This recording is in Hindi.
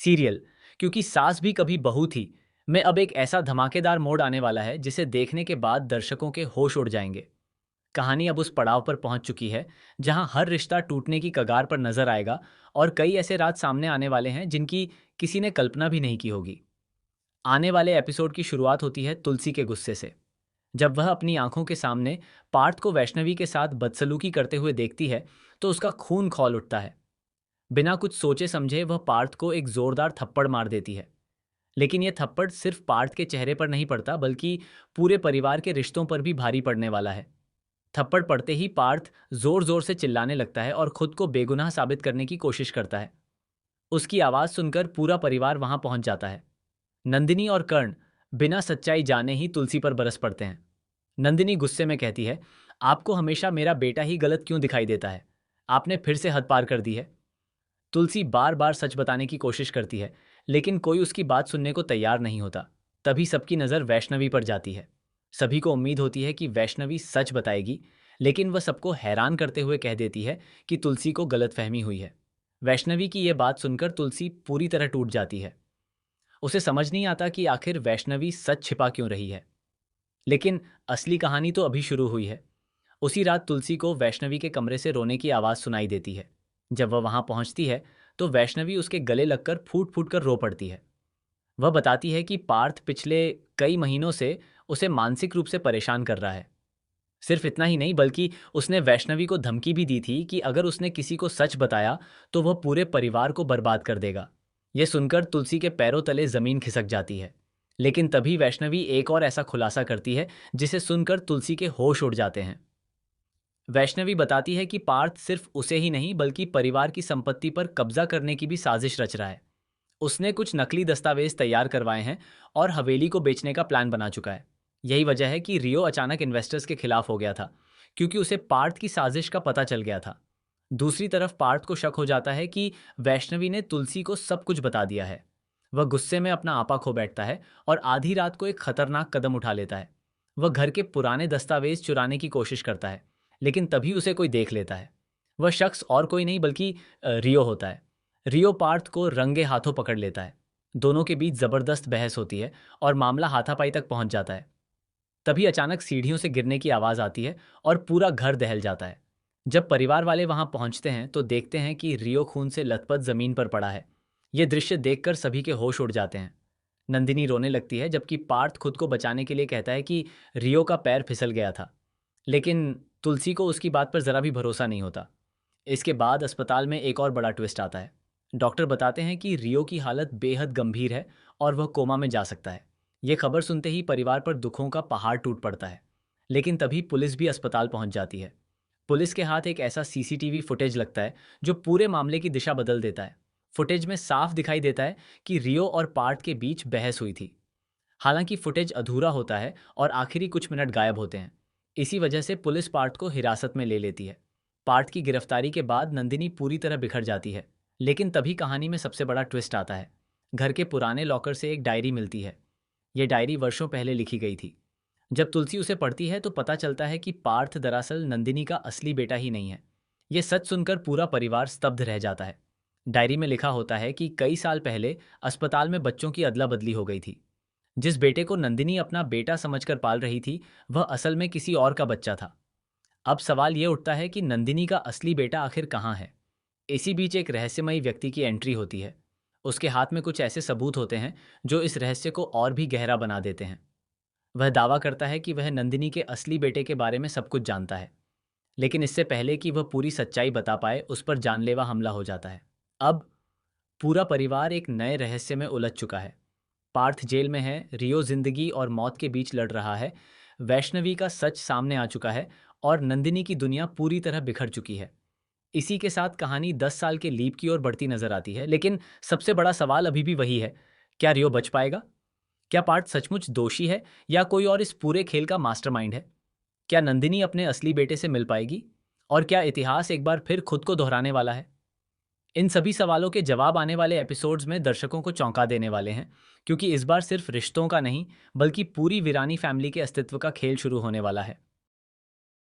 सीरियल क्योंकि सास भी कभी बहू थी में अब एक ऐसा धमाकेदार मोड़ आने वाला है जिसे देखने के बाद दर्शकों के होश उड़ जाएंगे। कहानी अब उस पड़ाव पर पहुंच चुकी है जहां हर रिश्ता टूटने की कगार पर नजर आएगा और कई ऐसे राज सामने आने वाले हैं जिनकी किसी ने कल्पना भी नहीं की होगी। आने वाले एपिसोड की शुरुआत होती है तुलसी के गुस्से से। जब वह अपनी आंखों के सामने पार्थ को वैष्णवी के साथ बदसलूकी करते हुए देखती है तो उसका खून खौल उठता है। बिना कुछ सोचे समझे वह पार्थ को एक जोरदार थप्पड़ मार देती है। लेकिन यह थप्पड़ सिर्फ पार्थ के चेहरे पर नहीं पड़ता बल्कि पूरे परिवार के रिश्तों पर भी भारी पड़ने वाला है। थप्पड़ पड़ते ही पार्थ जोर जोर से चिल्लाने लगता है और खुद को बेगुनाह साबित करने की कोशिश करता है। उसकी आवाज सुनकर पूरा परिवार वहां पहुंच जाता है। नंदिनी और कर्ण बिना सच्चाई जाने ही तुलसी पर बरस पड़ते हैं। नंदिनी गुस्से में कहती है, आपको हमेशा मेरा बेटा ही गलत क्यों दिखाई देता है? आपने फिर से हद पार कर दी है। तुलसी बार बार सच बताने की कोशिश करती है लेकिन कोई उसकी बात सुनने को तैयार नहीं होता। तभी सबकी नज़र वैष्णवी पर जाती है। सभी को उम्मीद होती है कि वैष्णवी सच बताएगी, लेकिन वह सबको हैरान करते हुए कह देती है कि तुलसी को गलतफहमी हुई है। वैष्णवी की यह बात सुनकर तुलसी पूरी तरह टूट जाती है। उसे समझ नहीं आता कि आखिर वैष्णवी सच छिपा क्यों रही है। लेकिन असली कहानी तो अभी शुरू हुई है। उसी रात तुलसी को वैष्णवी के कमरे से रोने की आवाज़ सुनाई देती है। जब वह वहां पहुंचती है तो वैष्णवी उसके गले लगकर फूट फूट कर रो पड़ती है। वह बताती है कि पार्थ पिछले कई महीनों से उसे मानसिक रूप से परेशान कर रहा है। सिर्फ इतना ही नहीं बल्कि उसने वैष्णवी को धमकी भी दी थी कि अगर उसने किसी को सच बताया तो वह पूरे परिवार को बर्बाद कर देगा। यह सुनकर तुलसी के पैरों तले जमीन खिसक जाती है। लेकिन तभी वैष्णवी एक और ऐसा खुलासा करती है जिसे सुनकर तुलसी के होश उड़ जाते हैं। वैष्णवी बताती है कि पार्थ सिर्फ उसे ही नहीं बल्कि परिवार की संपत्ति पर कब्जा करने की भी साजिश रच रहा है। उसने कुछ नकली दस्तावेज तैयार करवाए हैं और हवेली को बेचने का प्लान बना चुका है। यही वजह है कि रियो अचानक इन्वेस्टर्स के खिलाफ हो गया था, क्योंकि उसे पार्थ की साजिश का पता चल गया था। दूसरी तरफ पार्थ को शक हो जाता है कि वैष्णवी ने तुलसी को सब कुछ बता दिया है। वह गुस्से में अपना आपा खो बैठता है और आधी रात को एक खतरनाक कदम उठा लेता है। वह घर के पुराने दस्तावेज चुराने की कोशिश करता है, लेकिन तभी उसे कोई देख लेता है। वह शख्स और कोई नहीं बल्कि रियो होता है। रियो पार्थ को रंगे हाथों पकड़ लेता है। दोनों के बीच जबरदस्त बहस होती है और मामला हाथापाई तक पहुंच जाता है। तभी अचानक सीढ़ियों से गिरने की आवाज आती है और पूरा घर दहल जाता है। जब परिवार वाले वहां पहुंचते हैं तो देखते हैं कि रियो खून से लथपथ जमीन पर पड़ा है। यह दृश्य देखकर सभी के होश उड़ जाते हैं। नंदिनी रोने लगती है जबकि पार्थ खुद को बचाने के लिए कहता है कि रियो का पैर फिसल गया था। लेकिन तुलसी को उसकी बात पर जरा भी भरोसा नहीं होता। इसके बाद अस्पताल में एक और बड़ा ट्विस्ट आता है। डॉक्टर बताते हैं कि रियो की हालत बेहद गंभीर है और वह कोमा में जा सकता है। ये खबर सुनते ही परिवार पर दुखों का पहाड़ टूट पड़ता है। लेकिन तभी पुलिस भी अस्पताल पहुंच जाती है। पुलिस के हाथ एक ऐसा सीसीटीवी फुटेज लगता है जो पूरे मामले की दिशा बदल देता है। फुटेज में साफ दिखाई देता है कि रियो और पार्थ के बीच बहस हुई थी। हालांकि फुटेज अधूरा होता है और आखिरी कुछ मिनट गायब होते हैं। इसी वजह से पुलिस पार्थ को हिरासत में ले लेती है। पार्थ की गिरफ्तारी के बाद नंदिनी पूरी तरह बिखर जाती है। लेकिन तभी कहानी में सबसे बड़ा ट्विस्ट आता है। घर के पुराने लॉकर से एक डायरी मिलती है। यह डायरी वर्षों पहले लिखी गई थी। जब तुलसी उसे पढ़ती है तो पता चलता है कि पार्थ दरअसल नंदिनी का असली बेटा ही नहीं है। यह सच सुनकर पूरा परिवार स्तब्ध रह जाता है। डायरी में लिखा होता है कि कई साल पहले अस्पताल में बच्चों की अदला बदली हो गई थी। जिस बेटे को नंदिनी अपना बेटा समझकर पाल रही थी वह असल में किसी और का बच्चा था। अब सवाल यह उठता है कि नंदिनी का असली बेटा आखिर कहाँ है। इसी बीच एक रहस्यमयी व्यक्ति की एंट्री होती है। उसके हाथ में कुछ ऐसे सबूत होते हैं जो इस रहस्य को और भी गहरा बना देते हैं। वह दावा करता है कि वह नंदिनी के असली बेटे के बारे में सब कुछ जानता है। लेकिन इससे पहले कि वह पूरी सच्चाई बता पाए उस पर जानलेवा हमला हो जाता है। अब पूरा परिवार एक नए रहस्य में उलझ चुका है। पार्थ जेल में है, रियो जिंदगी और मौत के बीच लड़ रहा है, वैष्णवी का सच सामने आ चुका है और नंदिनी की दुनिया पूरी तरह बिखर चुकी है। इसी के साथ कहानी 10 साल के लीप की ओर बढ़ती नजर आती है। लेकिन सबसे बड़ा सवाल अभी भी वही है, क्या रियो बच पाएगा? क्या पार्थ सचमुच दोषी है या कोई और इस पूरे खेल का मास्टरमाइंड है? क्या नंदिनी अपने असली बेटे से मिल पाएगी? और क्या इतिहास एक बार फिर खुद को दोहराने वाला है? इन सभी सवालों के जवाब आने वाले एपिसोड्स में दर्शकों को चौंका देने वाले हैं, क्योंकि इस बार सिर्फ रिश्तों का नहीं बल्कि पूरी वीरानी फैमिली के अस्तित्व का खेल शुरू होने वाला है।